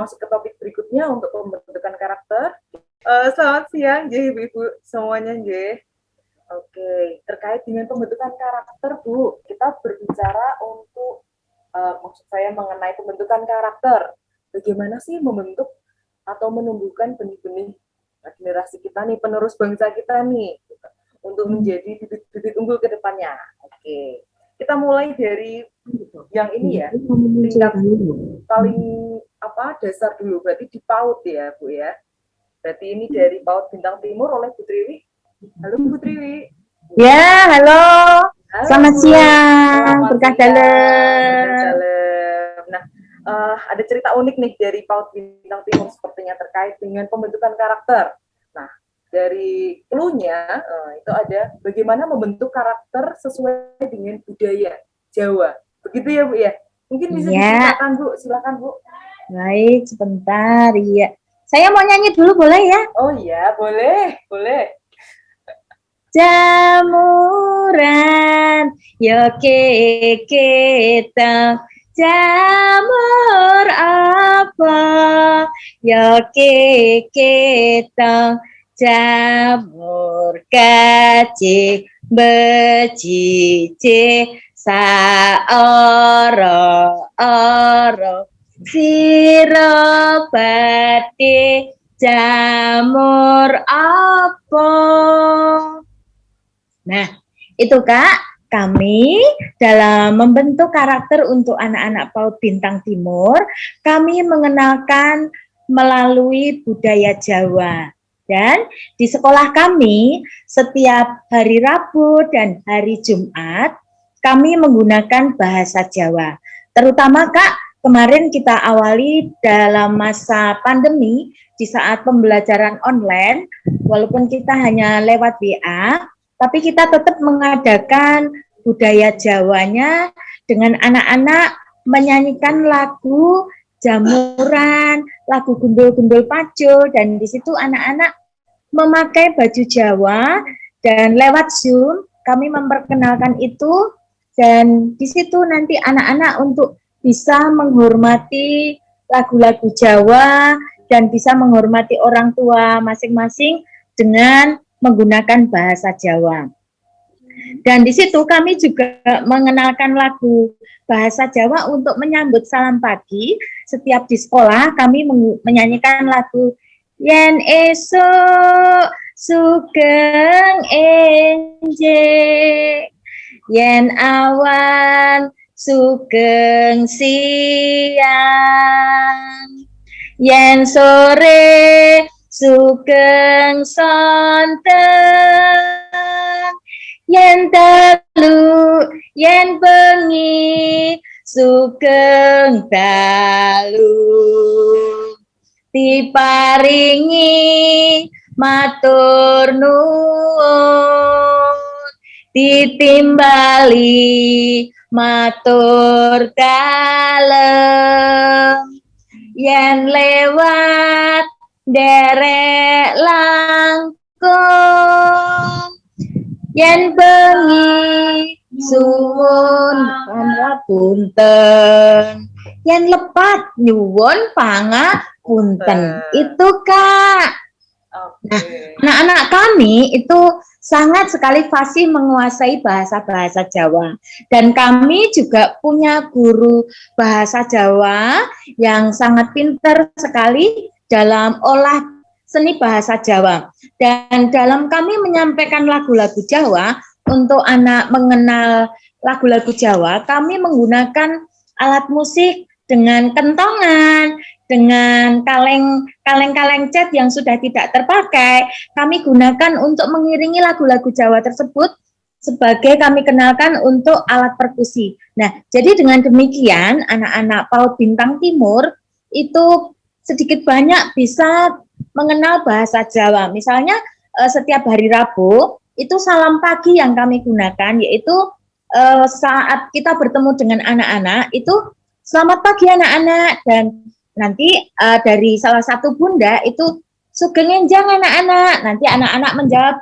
masuk ke topik berikutnya untuk pembentukan karakter. Selamat siang, Ibu-ibu semuanya, Oke, terkait dengan pembentukan karakter, Bu, kita berbicara untuk maksud saya mengenai pembentukan karakter. Bagaimana sih membentuk atau menumbuhkan benih-benih generasi kita nih, penerus bangsa kita nih, gitu, untuk menjadi bibit-bibit unggul ke depannya. Oke, kita mulai dari yang ini ya, tingkat paling dasar dulu, berarti di PAUD ya, Bu ya. Berarti ini dari PAUD Bintang Timur oleh Bu Triwi. Halo Bu Triwi. Ya, halo. Selamat Bu. siang, berkah dalam. Nah, ada cerita unik nih dari PAUD Bintang Timur sepertinya terkait dengan pembentukan karakter. Nah, dari clue-nya itu ada bagaimana membentuk karakter sesuai dengan budaya Jawa. Begitu ya, Bu ya? Mungkin bisa diceritakan, Bu. Silakan, Bu. Baik, sebentar. Iya. Saya mau nyanyi dulu, boleh ya? Oh iya, boleh. Jamuran, yo kita jamur apa? Yo kita jamur kacik becici saoro-oro sira badhe jamur apa? Nah, itu Kak, kami dalam membentuk karakter untuk anak-anak PAUD Bintang Timur, kami mengenalkan melalui budaya Jawa. Dan di sekolah kami, setiap hari Rabu dan hari Jumat, kami menggunakan bahasa Jawa. Terutama Kak, kemarin kita awali dalam masa pandemi, di saat pembelajaran online, walaupun kita hanya lewat WA, tapi kita tetap mengadakan budaya Jawanya dengan anak-anak menyanyikan lagu jamuran, lagu gundul-gundul pajo, dan di situ anak-anak memakai baju Jawa, dan lewat Zoom kami memperkenalkan itu, dan di situ nanti anak-anak untuk bisa menghormati lagu-lagu Jawa dan bisa menghormati orang tua masing-masing dengan menggunakan bahasa Jawa. Dan di situ kami juga mengenalkan lagu bahasa Jawa untuk menyambut salam pagi. Setiap di sekolah kami menyanyikan lagu Yen esuk sugeng enje, yen awan sugeng siang, yen sore sugeng sonten, yen dalu yen bengi sugeng dalu, diparingi matur nuwun, ditimbali matur dalem, yen lewat derek langkung, yen bengi suwun pangapunten, yen lepat nyuwun pangapunten. Itu Kak. Nah, anak-anak kami itu sangat sekali fasih menguasai bahasa-bahasa Jawa. Dan kami juga punya guru bahasa Jawa yang sangat pintar sekali dalam olah seni bahasa Jawa. Dan dalam kami menyampaikan lagu-lagu Jawa, untuk anak mengenal lagu-lagu Jawa, kami menggunakan alat musik dengan kentongan, dengan kaleng-kaleng cat yang sudah tidak terpakai. Kami gunakan untuk mengiringi lagu-lagu Jawa tersebut sebagai kami kenalkan untuk alat perkusi. Nah, jadi dengan demikian anak-anak PAUD Bintang Timur itu sedikit banyak bisa mengenal bahasa Jawa. Misalnya setiap hari Rabu itu salam pagi yang kami gunakan, yaitu saat kita bertemu dengan anak-anak itu selamat pagi anak-anak, dan nanti dari salah satu bunda itu sugeng enjang anak-anak, nanti anak-anak menjawab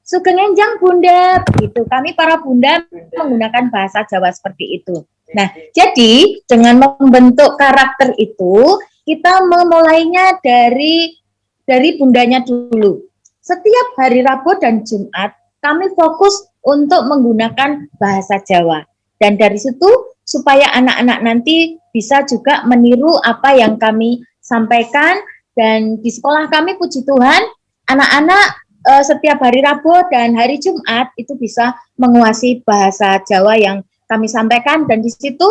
sugeng enjang bunda, gitu. Kami para bunda menggunakan bahasa Jawa seperti itu. Nah, jadi dengan membentuk karakter itu, kita memulainya dari bundanya dulu. Setiap hari Rabu dan Jumat kami fokus untuk menggunakan bahasa Jawa. Dan dari situ supaya anak-anak nanti bisa juga meniru apa yang kami sampaikan. Dan di sekolah kami, puji Tuhan, anak-anak setiap hari Rabu dan hari Jumat itu bisa menguasai bahasa Jawa yang kami sampaikan. Dan di situ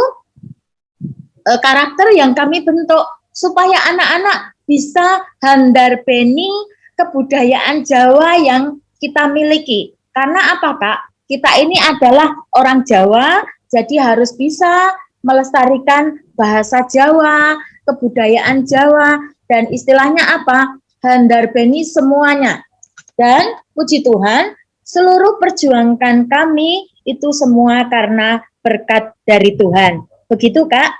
karakter yang kami bentuk supaya anak-anak bisa handarbeni kebudayaan Jawa yang kita miliki. Karena apa, Kak? Kita ini adalah orang Jawa, jadi harus bisa melestarikan bahasa Jawa, kebudayaan Jawa, dan istilahnya apa? Handarbeni semuanya. Dan puji Tuhan, seluruh perjuangan kami itu semua karena berkat dari Tuhan. Begitu, Kak?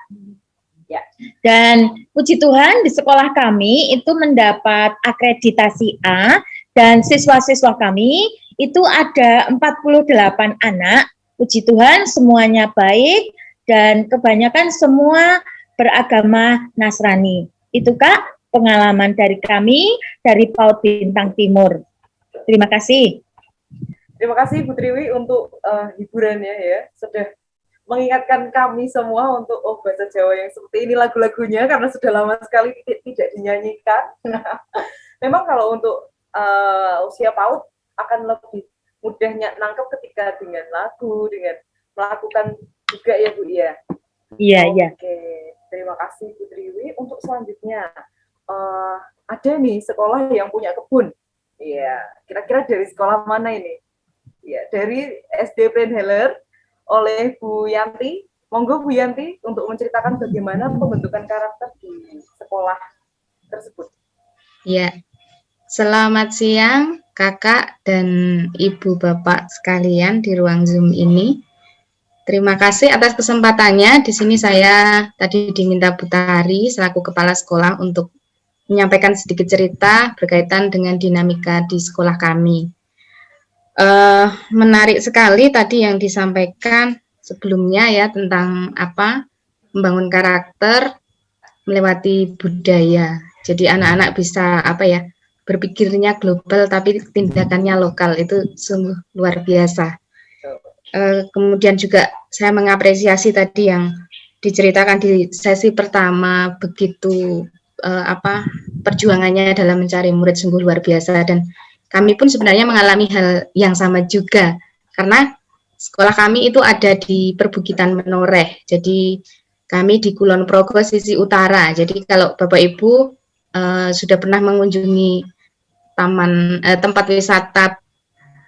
Ya. Dan puji Tuhan di sekolah kami itu mendapat akreditasi A, dan siswa-siswa kami itu ada 48 anak. Puji Tuhan semuanya baik dan kebanyakan semua beragama Nasrani. Itu, Kak, pengalaman dari kami dari PAUD Bintang Timur. Terima kasih. Terima kasih Bu Triwi untuk hiburannya ya, sudah mengingatkan kami semua untuk bahasa Jawa yang seperti ini lagu-lagunya karena sudah lama sekali tidak dinyanyikan. Memang kalau untuk usia PAUD akan lebih mudahnya nangkep ketika dengan lagu, dengan melakukan juga ya Bu ya. Iya, iya. Oke, terima kasih Bu Triwi. Untuk selanjutnya ada nih sekolah yang punya kebun. Iya, kira-kira dari sekolah mana ini? Ya, dari SD Prenheller oleh Bu Yanti. Monggo Bu Yanti untuk menceritakan bagaimana pembentukan karakter di sekolah tersebut. Ya, selamat siang Kakak dan Ibu Bapak sekalian di ruang Zoom ini. Terima kasih atas kesempatannya. Di sini saya tadi diminta Bu Tari selaku Kepala Sekolah untuk menyampaikan sedikit cerita berkaitan dengan dinamika di sekolah kami. Menarik sekali tadi yang disampaikan sebelumnya ya tentang apa membangun karakter melewati budaya. Jadi anak-anak bisa apa ya berpikirnya global tapi tindakannya lokal, itu sungguh luar biasa. Kemudian juga saya mengapresiasi tadi yang diceritakan di sesi pertama begitu perjuangannya dalam mencari murid sungguh luar biasa, dan kami pun sebenarnya mengalami hal yang sama juga karena sekolah kami itu ada di perbukitan Menoreh. Jadi kami di Kulon Progo sisi utara. Jadi kalau Bapak Ibu sudah pernah mengunjungi tempat wisata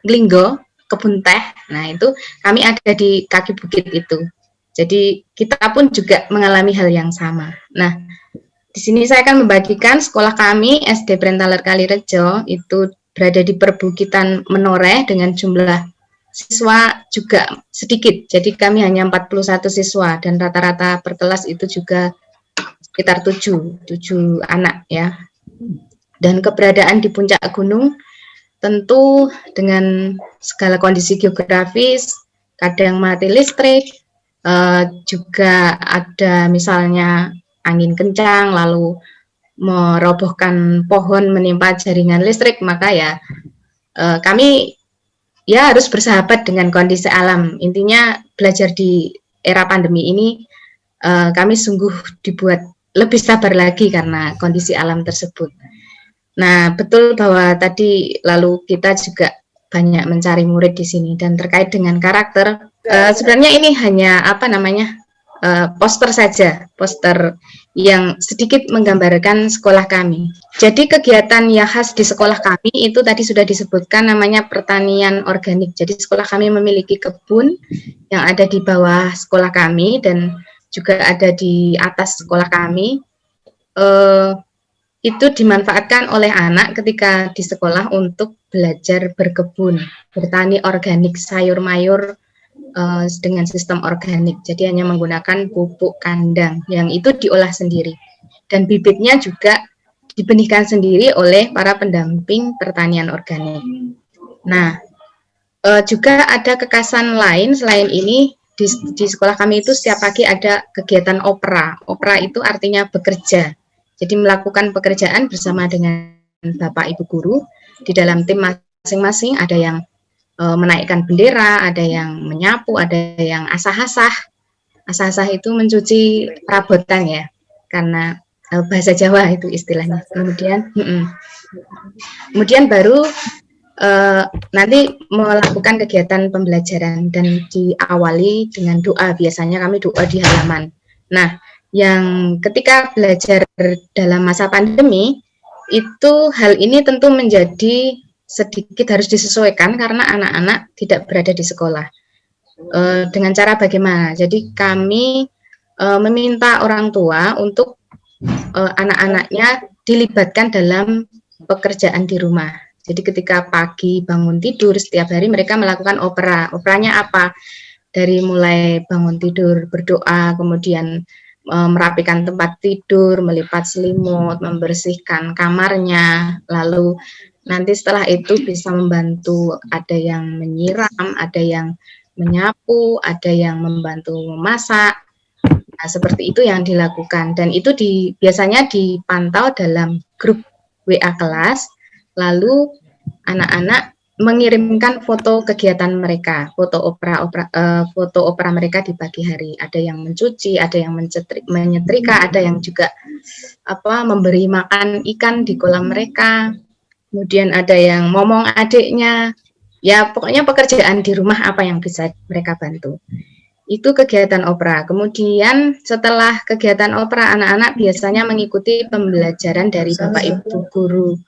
Glinggo, Kebun Teh, nah itu kami ada di kaki bukit itu. Jadi kita pun juga mengalami hal yang sama. Nah, di sini saya akan membagikan sekolah kami SD Prenheller Kalirejo itu berada di perbukitan Menoreh dengan jumlah siswa juga sedikit. Jadi kami hanya 41 siswa dan rata-rata per kelas itu juga sekitar 7 anak ya. Dan keberadaan di puncak gunung tentu dengan segala kondisi geografis, kadang mati listrik, juga ada misalnya angin kencang lalu merobohkan pohon menimpa jaringan listrik, maka ya kami ya harus bersahabat dengan kondisi alam. Intinya belajar di era pandemi ini kami sungguh dibuat lebih sabar lagi karena kondisi alam tersebut. Nah, betul bahwa tadi lalu kita juga banyak mencari murid di sini, dan terkait dengan karakter sebenarnya ini hanya poster saja, poster yang sedikit menggambarkan sekolah kami. Jadi kegiatan yang khas di sekolah kami itu tadi sudah disebutkan namanya pertanian organik. Jadi sekolah kami memiliki kebun yang ada di bawah sekolah kami dan juga ada di atas sekolah kami. Itu dimanfaatkan oleh anak ketika di sekolah untuk belajar berkebun, bertani organik, sayur mayur dengan sistem organik. Jadi hanya menggunakan pupuk kandang yang itu diolah sendiri. Dan bibitnya juga dibenihkan sendiri oleh para pendamping pertanian organik. Nah, juga ada kekhasan lain selain ini, di sekolah kami itu setiap pagi ada kegiatan opera. Opera itu artinya bekerja. Jadi melakukan pekerjaan bersama dengan Bapak Ibu guru di dalam tim masing-masing, ada yang menaikkan bendera, ada yang menyapu, ada yang asah-asah. Asah-asah itu mencuci perabotan ya, karena bahasa Jawa itu istilahnya. Kemudian baru nanti melakukan kegiatan pembelajaran dan diawali dengan doa. Biasanya kami doa di halaman. Nah, yang ketika belajar dalam masa pandemi itu hal ini tentu menjadi sedikit harus disesuaikan karena anak-anak tidak berada di sekolah. Dengan cara bagaimana? Jadi kami meminta orang tua untuk anak-anaknya dilibatkan dalam pekerjaan di rumah. Jadi ketika pagi bangun tidur, setiap hari mereka melakukan opera. Operanya apa? Dari mulai bangun tidur, berdoa, kemudian merapikan tempat tidur, melipat selimut, membersihkan kamarnya, lalu nanti setelah itu bisa membantu, ada yang menyiram, ada yang menyapu, ada yang membantu memasak. Nah, seperti itu yang dilakukan, dan itu biasanya dipantau dalam grup WA kelas. Lalu anak-anak mengirimkan foto kegiatan mereka, foto opera mereka di pagi hari. Ada yang mencuci, ada yang menyetrika, ada yang juga memberi makan ikan di kolam mereka. Kemudian ada yang ngomong adiknya. Ya, pokoknya pekerjaan di rumah apa yang bisa mereka bantu. Itu kegiatan opera. Kemudian setelah kegiatan opera, anak-anak biasanya mengikuti pembelajaran dari Bapak Ibu guru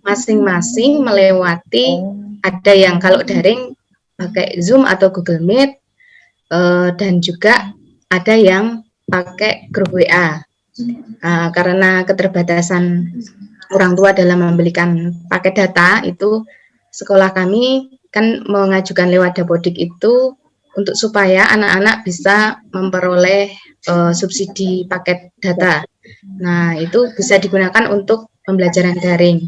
masing-masing melewati, ada yang kalau daring pakai Zoom atau Google Meet, dan juga ada yang pakai grup WA. Karena keterbatasan orang tua dalam membelikan paket data, itu sekolah kami kan mengajukan lewat Dapodik itu untuk supaya anak-anak bisa memperoleh subsidi paket data. Nah, itu bisa digunakan untuk pembelajaran daring.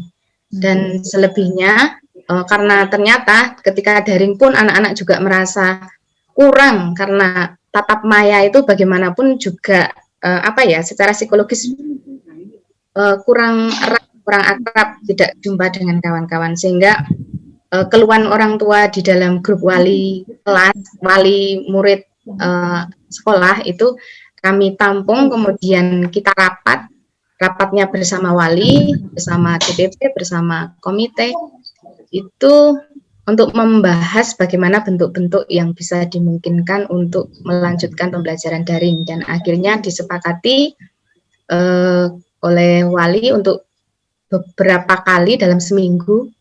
Dan selebihnya, karena ternyata ketika daring pun anak-anak juga merasa kurang, karena tatap maya itu bagaimanapun juga secara psikologis kurang erat, kurang akrab, tidak jumpa dengan kawan-kawan, sehingga keluhan orang tua di dalam grup wali kelas, wali murid sekolah itu kami tampung, kemudian kita rapatnya bersama wali, bersama DPP, bersama komite, itu untuk membahas bagaimana bentuk-bentuk yang bisa dimungkinkan untuk melanjutkan pembelajaran daring, dan akhirnya disepakati oleh wali untuk beberapa kali dalam seminggu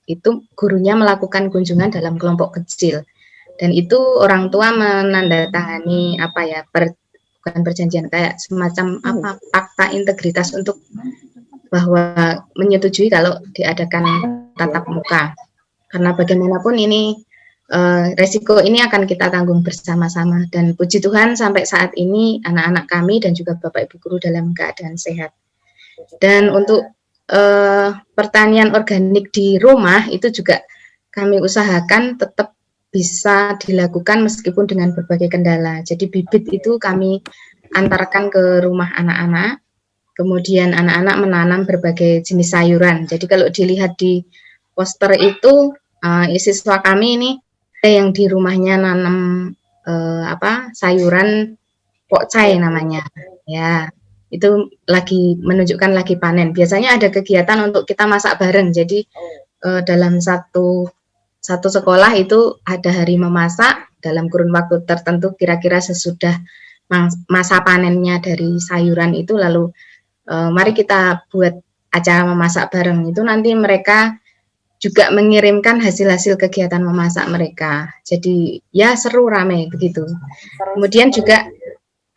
itu gurunya melakukan kunjungan dalam kelompok kecil, dan itu orang tua menandatangani bukan perjanjian, kayak semacam fakta integritas untuk bahwa menyetujui kalau diadakan tatap muka, karena bagaimanapun ini resiko ini akan kita tanggung bersama-sama, dan puji Tuhan sampai saat ini anak-anak kami dan juga Bapak Ibu guru dalam keadaan sehat. Dan untuk pertanian organik di rumah itu juga kami usahakan tetap bisa dilakukan meskipun dengan berbagai kendala. Jadi bibit itu kami antarkan ke rumah anak-anak, kemudian anak-anak menanam berbagai jenis sayuran. Jadi kalau dilihat di poster itu siswa kami ini ada yang di rumahnya nanam sayuran pokcai namanya, ya. Itu lagi menunjukkan lagi panen. Biasanya ada kegiatan untuk kita masak bareng. Jadi dalam satu sekolah itu ada hari memasak dalam kurun waktu tertentu, kira-kira sesudah masa panennya dari sayuran itu, lalu mari kita buat acara memasak bareng. Itu nanti mereka juga mengirimkan hasil-hasil kegiatan memasak mereka. Jadi ya seru, rame begitu. Kemudian juga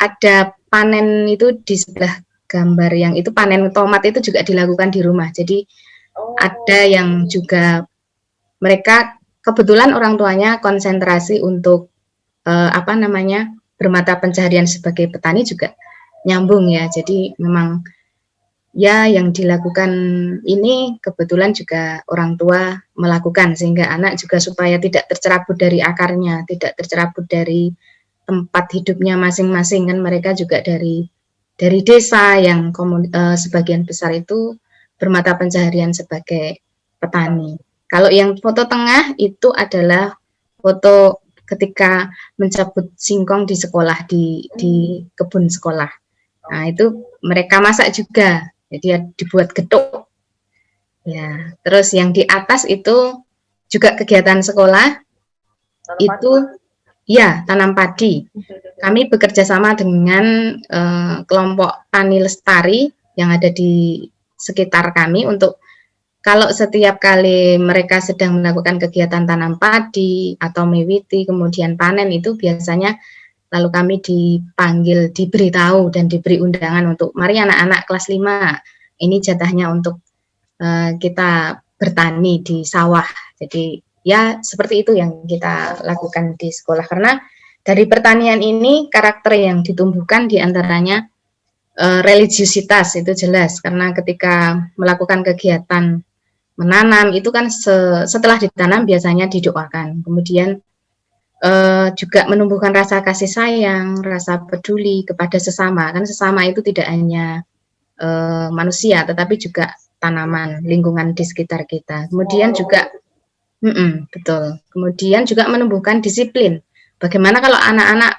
ada panen itu di sebelah gambar yang itu, panen tomat itu juga dilakukan di rumah. Jadi ada yang juga mereka kebetulan orang tuanya konsentrasi untuk bermata pencaharian sebagai petani juga nyambung ya. Jadi memang ya yang dilakukan ini kebetulan juga orang tua melakukan, sehingga anak juga supaya tidak tercerabut dari akarnya, tidak tercerabut dari tempat hidupnya masing-masing, kan mereka juga dari dari desa yang sebagian besar itu bermata pencaharian sebagai petani. Kalau yang foto tengah itu adalah foto ketika mencabut singkong di sekolah, di kebun sekolah. Nah, itu mereka masak juga, jadi dibuat getuk. Ya, terus yang di atas itu juga kegiatan sekolah, itu ya tanam padi. Kami bekerja sama dengan kelompok tani lestari yang ada di sekitar kami untuk kalau setiap kali mereka sedang melakukan kegiatan tanam padi atau mewiti, kemudian panen itu biasanya lalu kami dipanggil, diberitahu dan diberi undangan untuk mari anak-anak kelas 5, ini jatahnya untuk kita bertani di sawah. Jadi ya seperti itu yang kita lakukan di sekolah, karena dari pertanian ini karakter yang ditumbuhkan diantaranya religiusitas itu jelas, karena ketika melakukan kegiatan menanam itu kan setelah ditanam biasanya didoakan, kemudian juga menumbuhkan rasa kasih sayang, rasa peduli kepada sesama, kan sesama itu tidak hanya manusia tetapi juga tanaman, lingkungan di sekitar kita. Kemudian juga betul. Kemudian juga menumbuhkan disiplin. Bagaimana kalau anak-anak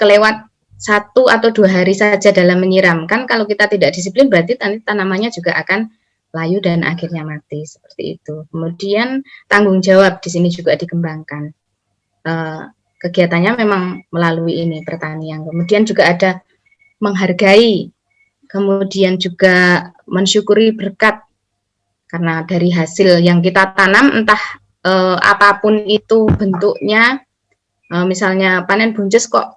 kelewat 1 atau 2 hari saja dalam menyiram, kan kalau kita tidak disiplin berarti tanamannya juga akan layu dan akhirnya mati, seperti itu. Kemudian tanggung jawab di sini juga dikembangkan. Kegiatannya memang melalui ini pertanian. Kemudian juga ada menghargai, kemudian juga mensyukuri berkat karena dari hasil yang kita tanam, entah apapun itu bentuknya, misalnya panen buncis kok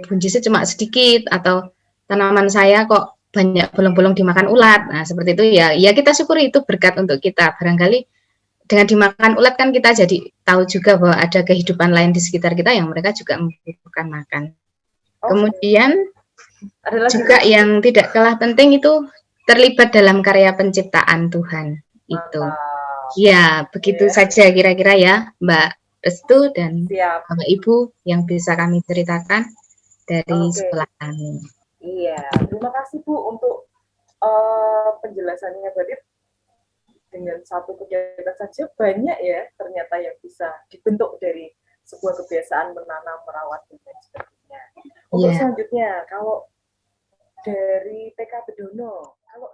buncisnya cuma sedikit, atau tanaman saya kok banyak bolong-bolong dimakan ulat. Nah, seperti itu ya. Ya kita syukuri itu berkat untuk kita. Barangkali dengan dimakan ulat kan kita jadi tahu juga bahwa ada kehidupan lain di sekitar kita yang mereka juga membutuhkan makan. Kemudian juga yang tidak kalah penting itu terlibat dalam karya penciptaan Tuhan itu. Ya, begitu saja kira-kira ya, Mbak Restu dan Bapak Ibu yang bisa kami ceritakan dari sekolah kami. Iya, terima kasih Bu untuk penjelasannya. Berarti dengan satu kegiatan saja banyak ya ternyata yang bisa dibentuk dari sebuah kebiasaan menanam, merawat dan sebagainya. Untuk selanjutnya, kalau dari TK Bedono, kalau